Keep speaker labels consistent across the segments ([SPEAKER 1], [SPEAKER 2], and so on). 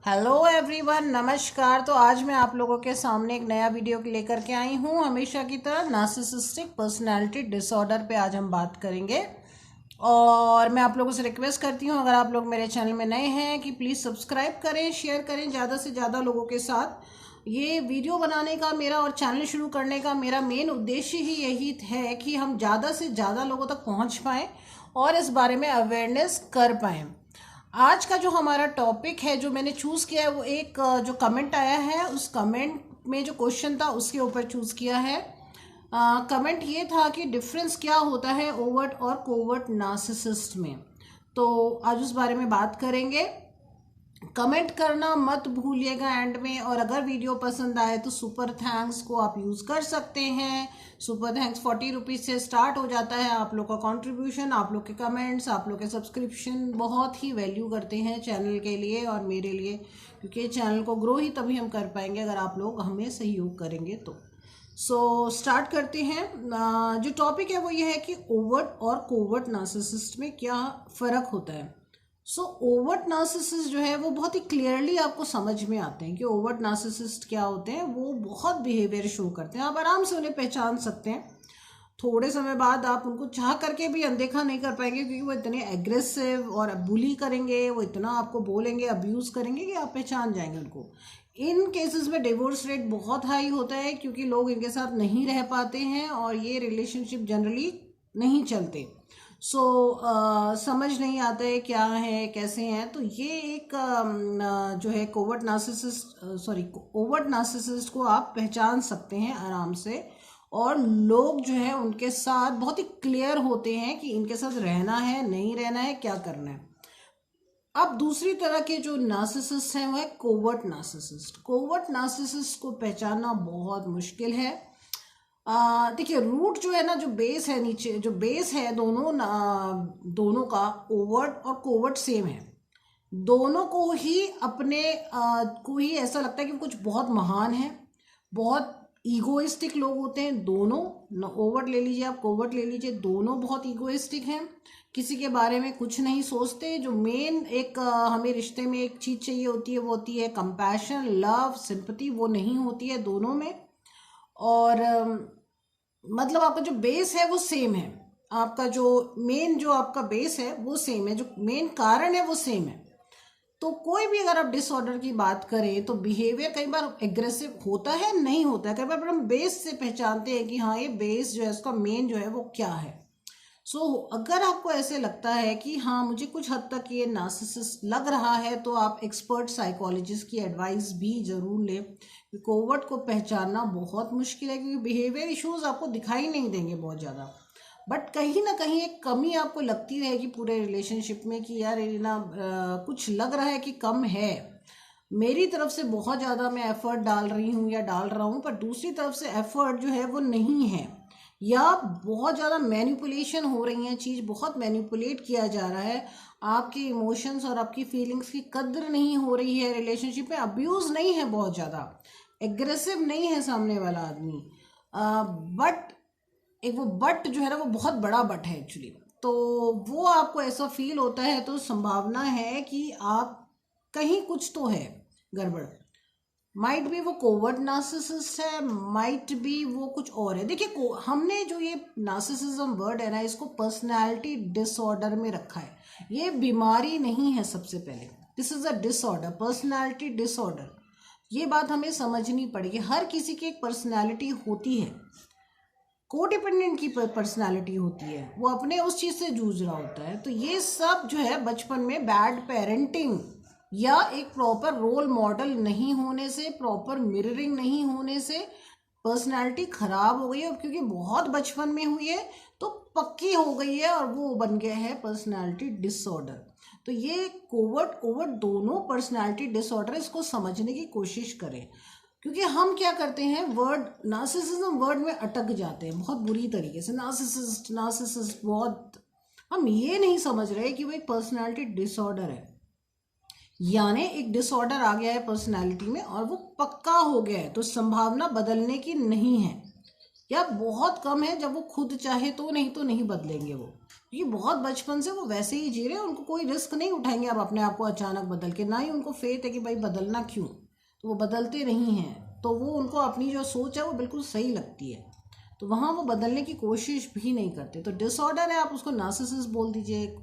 [SPEAKER 1] Hello everyone, नमस्कार। तो आज मैं आप लोगों के सामने एक नया वीडियो लेकर के आई हूँ। हमेशा की तरह नार्सिसिस्टिक पर्सनालिटी डिसऑर्डर पे आज हम बात करेंगे। और मैं आप लोगों से रिक्वेस्ट करती हूँ, अगर आप लोग मेरे चैनल में नए हैं, कि प्लीज़ सब्सक्राइब करें, शेयर करें ज़्यादा से ज़्यादा लोगों के साथ। ये वीडियो बनाने का मेरा और चैनल शुरू करने का मेरा मेन उद्देश्य ही यही है कि हम ज़्यादा से ज़्यादा लोगों तक पहुँच पाएँ और इस बारे में अवेयरनेस कर पाएँ। आज का जो हमारा टॉपिक है, जो मैंने चूज़ किया है, वो एक जो कमेंट आया है, उस कमेंट में जो क्वेश्चन था उसके ऊपर चूज़ किया है। कमेंट ये था कि डिफरेंस क्या होता है ओवर्ट और कोवर्ट नार्सिसिस्ट में। तो आज उस बारे में बात करेंगे। कमेंट करना मत भूलिएगा एंड में। और अगर वीडियो पसंद आए तो सुपर थैंक्स को आप यूज़ कर सकते हैं। सुपर थैंक्स 40 रुपीज़ से स्टार्ट हो जाता है। आप लोग का कंट्रीब्यूशन, आप लोग के कमेंट्स, आप लोग के सब्सक्रिप्शन बहुत ही वैल्यू करते हैं चैनल के लिए और मेरे लिए, क्योंकि चैनल को ग्रो ही तभी हम कर पाएंगे अगर आप लोग हमें सहयोग करेंगे तो। स्टार्ट करते हैं। जो टॉपिक है वो ये है कि ओवर्ट और कोवर्ट नार्सिसिस्ट में क्या फ़र्क होता है। ओवर्ट नार्सिसिस्ट जो है वो बहुत ही क्लियरली आपको समझ में आते हैं कि ओवर्ट नार्सिसिस्ट क्या होते हैं। वो बहुत बिहेवियर शो करते हैं, आप आराम से उन्हें पहचान सकते हैं। थोड़े समय बाद आप उनको चाह करके भी अनदेखा नहीं कर पाएंगे, क्योंकि वो इतने एग्रेसिव और बुली करेंगे, वो इतना आपको बोलेंगे, अब्यूज़ करेंगे कि आप पहचान जाएंगे उनको। इन केसेस में डिवोर्स रेट बहुत हाई होता है, क्योंकि लोग इनके साथ नहीं रह पाते हैं और ये रिलेशनशिप जनरली नहीं चलते। समझ नहीं आता है क्या है, कैसे हैं। तो ये एक जो है कोवर्ट नार्सिसिस्ट, ओवर्ट नार्सिसिस्ट को आप पहचान सकते हैं आराम से। और लोग जो है उनके साथ बहुत ही क्लियर होते हैं कि इनके साथ रहना है, नहीं रहना है, क्या करना है। अब दूसरी तरह के जो नार्सिसिस्ट हैं वो है कोवर्ट नार्सिसिस्ट। कोवर्ट नार्सिसिस्ट को पहचानना बहुत मुश्किल है। देखिए, रूट जो है ना, जो बेस है, नीचे जो बेस है, दोनों का ओवर्ट और कोवर्ट सेम है। दोनों को ही अपने को ही ऐसा लगता है कि कुछ बहुत महान है, बहुत ईगोइस्टिक लोग होते हैं दोनों। ओवर्ट ले लीजिए आप, कोवर्ट ले लीजिए, दोनों बहुत ईगोइस्टिक हैं, किसी के बारे में कुछ नहीं सोचते। जो मेन एक हमें रिश्ते में एक चीज़ चाहिए होती है, वो होती है कंपैशन, लव, सिंपैथी, वो नहीं होती है दोनों में। और मतलब आपका जो बेस है वो सेम है, आपका जो मेन जो आपका बेस है वो सेम है, जो मेन कारण है वो सेम है। तो कोई भी अगर आप डिसऑर्डर की बात करें तो बिहेवियर कई बार एग्रेसिव होता है, नहीं होता है, कई बार हम बेस से पहचानते हैं कि हाँ, ये बेस जो है, उसका मेन जो है वो क्या है। अगर आपको ऐसे लगता है कि हाँ, मुझे कुछ हद तक ये नार्सिसिस्ट लग रहा है, तो आप एक्सपर्ट साइकोलॉजिस्ट की एडवाइस भी ज़रूर लें। कोवर्ट को पहचानना बहुत मुश्किल है, क्योंकि बिहेवियर इश्यूज आपको दिखाई नहीं देंगे बहुत ज़्यादा, बट कहीं ना कहीं एक कमी आपको लगती रहेगी पूरे रिलेशनशिप में कि यार ये ना कुछ लग रहा है कि कम है। मेरी तरफ से बहुत ज़्यादा मैं एफर्ट डाल रही हूँ या डाल रहा हूँ, पर दूसरी तरफ से एफर्ट जो है वो नहीं है, या बहुत ज़्यादा मैनिपुलेशन हो रही है, चीज़ बहुत मैनिपुलेट किया जा रहा है, आपके इमोशंस और आपकी फीलिंग्स की कद्र नहीं हो रही है रिलेशनशिप में, अब्यूज़ नहीं है, बहुत ज़्यादा एग्रेसिव नहीं है सामने वाला आदमी, बट एक वो बट जो है ना, वो बहुत बड़ा बट है एक्चुअली। तो वो आपको ऐसा फील होता है, तो संभावना है कि आप कहीं कुछ तो है गड़बड़। माइट भी वो कोवर्ट नार्सिसिस्ट है, माइट भी वो कुछ और है। देखिए, हमने जो ये नार्सिसिज्म वर्ड है ना, इसको पर्सनालिटी डिसऑर्डर में रखा है। ये बीमारी नहीं है, सबसे पहले this is a disorder, personality disorder. ये बात हमें समझनी पड़ेगी। हर किसी की एक पर्सनालिटी होती है, कोडिपेंडेंट की पर्सनालिटी होती है, वो अपने उस चीज़ से जूझ रहा होता है। तो ये सब जो है बचपन में बैड पेरेंटिंग या एक प्रॉपर रोल मॉडल नहीं होने से, प्रॉपर मिररिंग नहीं होने से पर्सनालिटी खराब हो गई है। और क्योंकि बहुत बचपन में हुई है तो पक्की हो गई है और वो बन गया है पर्सनालिटी डिसऑर्डर। तो ये कोवर्ट ओवर्ट दोनों पर्सनालिटी डिसऑर्डर, इसको समझने की कोशिश करें। क्योंकि हम क्या करते हैं, वर्ड नार्सिसिज्म वर्ड में अटक जाते हैं बहुत बुरी तरीके से। नार्सिसिस्ट नार्सिसिस्ट बहुत, हम ये नहीं समझ रहे कि वो एक पर्सनालिटी डिसऑर्डर है, यानी एक डिसऑर्डर आ गया है पर्सनालिटी में और वो पक्का हो गया है, तो संभावना बदलने की नहीं है, या बहुत कम है। जब वो खुद चाहे तो, नहीं तो नहीं बदलेंगे वो, क्योंकि बहुत बचपन से वो वैसे ही जी रहे हैं, उनको कोई रिस्क नहीं उठाएंगे आप अपने आप को अचानक बदल के, ना ही उनको फेथ है कि भाई बदलना क्यों, तो वो बदलते नहीं हैं। तो वो उनको अपनी जो सोच है वो बिल्कुल सही लगती है, तो वहाँ वो बदलने की कोशिश भी नहीं करते। तो डिसऑर्डर है, आप उसको नार्सिसिस्ट बोल दीजिए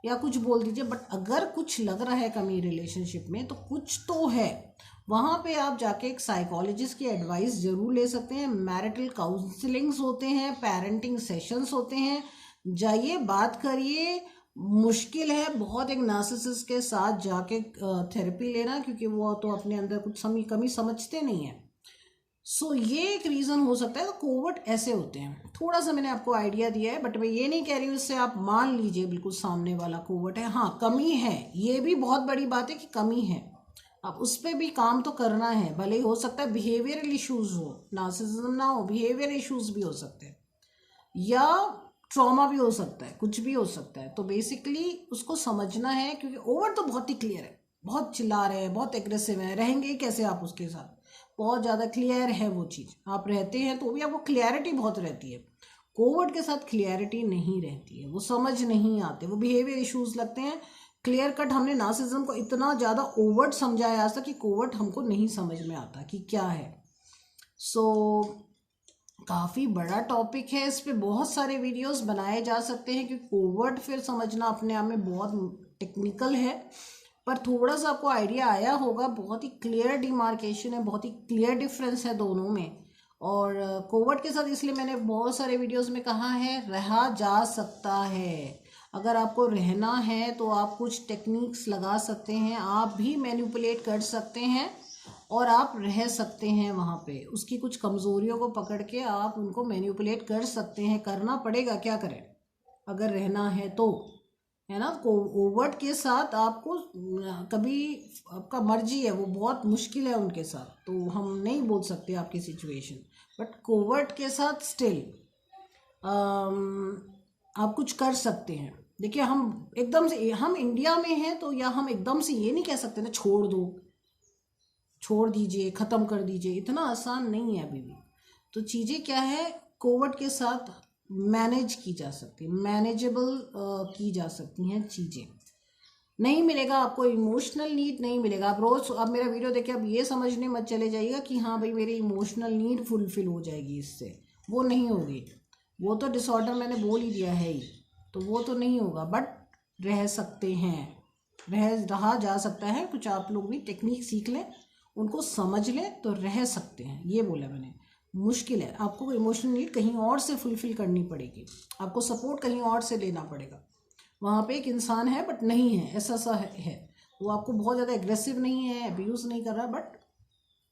[SPEAKER 1] या कुछ बोल दीजिए, बट अगर कुछ लग रहा है कमी रिलेशनशिप में तो कुछ तो है। वहाँ पे आप जाके एक साइकोलॉजिस्ट की एडवाइस ज़रूर ले सकते हैं, मैरिटल काउंसलिंग्स होते हैं, पेरेंटिंग सेशंस होते हैं, जाइए बात करिए। मुश्किल है बहुत एक नार्सिसिस्ट के साथ जाके थेरेपी लेना, क्योंकि वो तो अपने अंदर कुछ कमी समझते नहीं है। सो ये एक रीज़न हो सकता है। तो कोवर्ट ऐसे होते हैं, थोड़ा सा मैंने आपको आइडिया दिया है, बट मैं ये नहीं कह रही हूँ इससे आप मान लीजिए बिल्कुल सामने वाला कोवर्ट है। हाँ, कमी है, ये भी बहुत बड़ी बात है कि कमी है, अब उस पर भी काम तो करना है। भले ही हो सकता है बिहेवियरल इश्यूज हो, नार्सिसिज्म ना हो, बिहेवियर इश्यूज भी हो सकते हैं, या ट्रॉमा भी हो सकता है, कुछ भी हो सकता है। तो बेसिकली उसको समझना है, क्योंकि ओवर तो बहुत ही क्लियर है, बहुत चिल्ला रहे हैं, बहुत एग्रेसिव हैं, रहेंगे ही कैसे आप उसके साथ, बहुत ज़्यादा क्लियर है वो चीज़। आप रहते हैं तो भी आपको क्लियरिटी बहुत रहती है, कोवर्ट के साथ क्लियरिटी नहीं रहती है, वो समझ नहीं आते, वो बिहेवियर इश्यूज लगते हैं। क्लियर कट हमने नार्सिसिज्म को इतना ज़्यादा ओवर्ट समझा है आज तक कि कोवर्ट हमको नहीं समझ में आता कि क्या है। सो काफ़ी बड़ा टॉपिक है, इस पे बहुत सारे वीडियोस बनाए जा सकते हैं, क्योंकि कोवर्ट फिर समझना अपने आप में बहुत टेक्निकल है, पर थोड़ा सा आपको आइडिया आया होगा। बहुत ही क्लियर डिमार्केशन है, बहुत ही क्लियर डिफरेंस है दोनों में। और कोवर्ट के साथ इसलिए मैंने बहुत सारे वीडियोस में कहा है रहा जा सकता है। अगर आपको रहना है तो आप कुछ टेक्निक्स लगा सकते हैं, आप भी मैनिपुलेट कर सकते हैं और आप रह सकते हैं वहाँ पे। उसकी कुछ कमज़ोरियों को पकड़ के आप उनको मैनिपुलेट कर सकते हैं, करना पड़ेगा, क्या करें अगर रहना है तो, है ना। कोवर्ट के साथ आपको कभी, आपका मर्जी है, वो बहुत मुश्किल है उनके साथ, तो हम नहीं बोल सकते आपकी सिचुएशन, बट कोवर्ट के साथ स्टिल आप कुछ कर सकते हैं। देखिए हम एकदम से, हम इंडिया में हैं तो, या हम एकदम से ये नहीं कह सकते ना छोड़ दो, छोड़ दीजिए, ख़त्म कर दीजिए, इतना आसान नहीं है अभी भी। तो चीज़ें क्या है, कोवर्ट के साथ मैनेज की जा सकती है, मैनेजेबल की जा सकती हैं चीज़ें। नहीं मिलेगा आपको इमोशनल नीड, नहीं मिलेगा। आप रोज़, आप मेरा वीडियो देखे अब ये समझने मत चले जाइएगा कि हाँ भाई मेरी इमोशनल नीड फुलफिल हो जाएगी इससे, वो नहीं होगी। वो तो डिसऑर्डर मैंने बोल ही दिया है ही, तो वो तो नहीं होगा, बट रह सकते हैं, रहा जा सकता है। कुछ आप लोग भी टेक्निक सीख लें, उनको समझ लें तो रह सकते हैं, ये बोला मैंने। मुश्किल है, आपको इमोशनल नीड कहीं और से फुलफिल करनी पड़ेगी, आपको सपोर्ट कहीं और से लेना पड़ेगा। वहाँ पे एक इंसान है बट नहीं है, ऐसा सा है वो, आपको बहुत ज़्यादा एग्रेसिव नहीं है, अब्यूज़ नहीं कर रहा, बट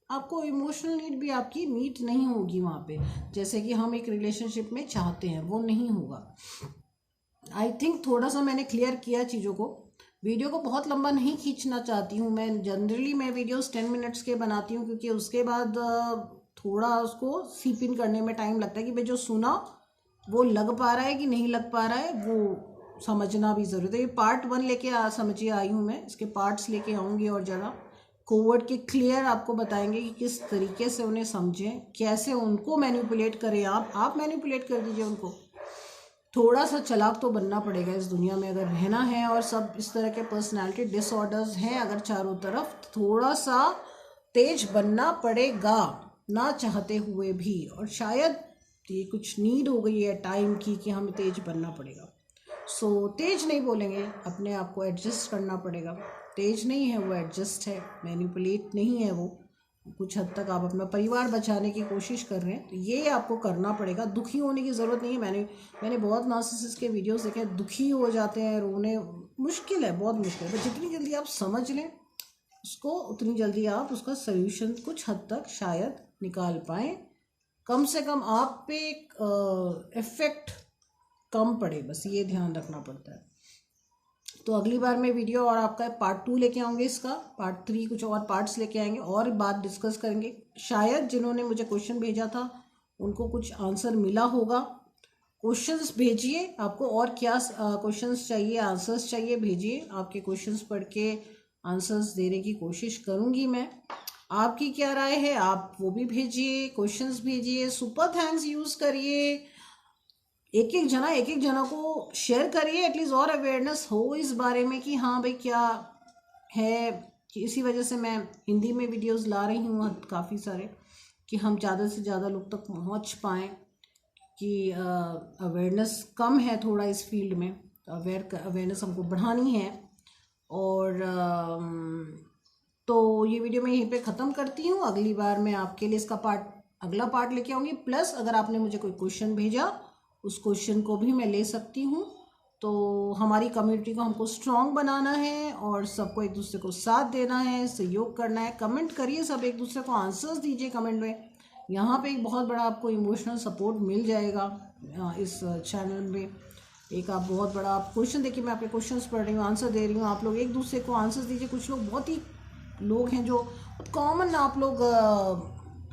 [SPEAKER 1] आपको इमोशनल नीड भी आपकी मीट नहीं होगी वहाँ पे, जैसे कि हम एक रिलेशनशिप में चाहते हैं, वो नहीं होगा। आई थिंक थोड़ा सा मैंने क्लियर किया चीज़ों को। वीडियो को बहुत लंबा नहीं खींचना चाहती हूँ मैं, जनरली मैं वीडियोस 10 मिनट्स के बनाती हूँ, क्योंकि उसके बाद थोड़ा उसको सीप इन करने में टाइम लगता है कि भाई जो सुना वो लग पा रहा है कि नहीं लग पा रहा है, वो समझना भी ज़रूरी है। ये पार्ट 1 लेके समझिए आई हूँ मैं, इसके पार्ट्स लेके आऊँगी और ज़रा कोवर्ट के क्लियर आपको बताएंगे कि किस तरीके से उन्हें समझें, कैसे उनको मैनिपुलेट करें। आप मैनिपुलेट कर दीजिए उनको। थोड़ा सा चालाक तो बनना पड़ेगा इस दुनिया में अगर रहना है, और सब इस तरह के पर्सनालिटी डिसऑर्डर्स हैं अगर चारों तरफ, थोड़ा सा तेज बनना पड़ेगा ना चाहते हुए भी। और शायद ये कुछ नीड हो गई है टाइम की कि हमें तेज बनना पड़ेगा। सो तेज नहीं बोलेंगे, अपने आप को एडजस्ट करना पड़ेगा। तेज नहीं है वो, एडजस्ट है, मैनिपुलेट नहीं है वो। कुछ हद तक आप अपना परिवार बचाने की कोशिश कर रहे हैं, तो ये आपको करना पड़ेगा। दुखी होने की ज़रूरत नहीं है। मैंने बहुत नार्सिसिस्ट के वीडियोस देखे हैं, दुखी हो जाते हैं, रोने मुश्किल है, बहुत मुश्किल है, पर जितनी जल्दी आप समझ लें उसको, उतनी जल्दी आप उसका सल्यूशन कुछ हद तक शायद निकाल पाएँ। कम से कम आप पे एक इफ़ेक्ट कम पड़े, बस ये ध्यान रखना पड़ता है। तो अगली बार मैं वीडियो और आपका पार्ट 2 लेके आऊँगी, इसका पार्ट 3 कुछ और पार्ट्स लेके आएंगे और बात डिस्कस करेंगे। शायद जिन्होंने मुझे क्वेश्चन भेजा था उनको कुछ आंसर मिला होगा। क्वेश्चंस भेजिए, आपको और क्या क्वेश्चंस चाहिए, आंसर्स चाहिए, भेजिए। आपके क्वेश्चंस पढ़ के आंसर्स देने की कोशिश करूँगी मैं। आपकी क्या राय है, आप वो भी भेजिए, क्वेश्चंस भेजिए। सुपर थैंक्स यूज़ करिए, एक एक जना को शेयर करिए, एटलीस्ट और अवेयरनेस हो इस बारे में कि हाँ भाई क्या है। कि इसी वजह से मैं हिंदी में वीडियोस ला रही हूँ काफ़ी सारे, कि हम ज़्यादा से ज़्यादा लोग तक पहुँच पाएँ। कि अवेयरनेस कम है थोड़ा इस फील्ड में, अवेयरनेस हमको बढ़ानी है। और तो ये वीडियो मैं यहीं पे ख़त्म करती हूँ। अगली बार मैं आपके लिए इसका अगला पार्ट लेके आऊँगी। प्लस अगर आपने मुझे कोई क्वेश्चन भेजा, उस क्वेश्चन को भी मैं ले सकती हूँ। तो हमारी कम्युनिटी को हमको स्ट्रॉन्ग बनाना है और सबको एक दूसरे को साथ देना है, सहयोग करना है। कमेंट करिए, सब एक दूसरे को आंसर्स दीजिए कमेंट में। यहाँ पे एक बहुत बड़ा आपको इमोशनल सपोर्ट मिल जाएगा इस चैनल में। एक आप बहुत बड़ा आप क्वेश्चन देखिए, मैं आपके क्वेश्चंस पढ़ रही हूँ, आंसर दे रही हूँ। आप लोग एक दूसरे को आंसर्स दीजिए। कुछ लोग बहुत ही लोग हैं जो कॉमन आप लोग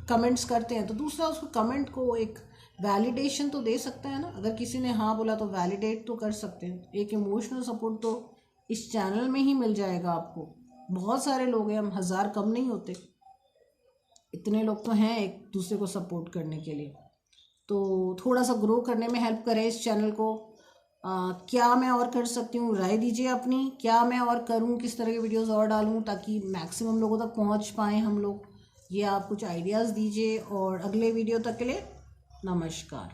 [SPEAKER 1] कमेंट्स करते हैं, तो दूसरा उसको कमेंट को एक वैलिडेशन तो दे सकता है ना। अगर किसी ने हाँ बोला तो वैलिडेट तो कर सकते हैं। एक इमोशनल सपोर्ट तो इस चैनल में ही मिल जाएगा आपको। बहुत सारे लोग हैं, हम 1000 कम नहीं होते, इतने लोग तो हैं एक दूसरे को सपोर्ट करने के लिए। तो थोड़ा सा ग्रो करने में हेल्प करें इस चैनल को। क्या मैं और कर सकती हूँ, राय दीजिए अपनी। क्या मैं और करूँ, किस तरह के वीडियोस और डालूँ ताकि मैक्सिमम लोगों तक पहुँच पाएँ हम लोग। ये आप कुछ आइडियाज़ दीजिए। और अगले वीडियो तक के लिए नमस्कार।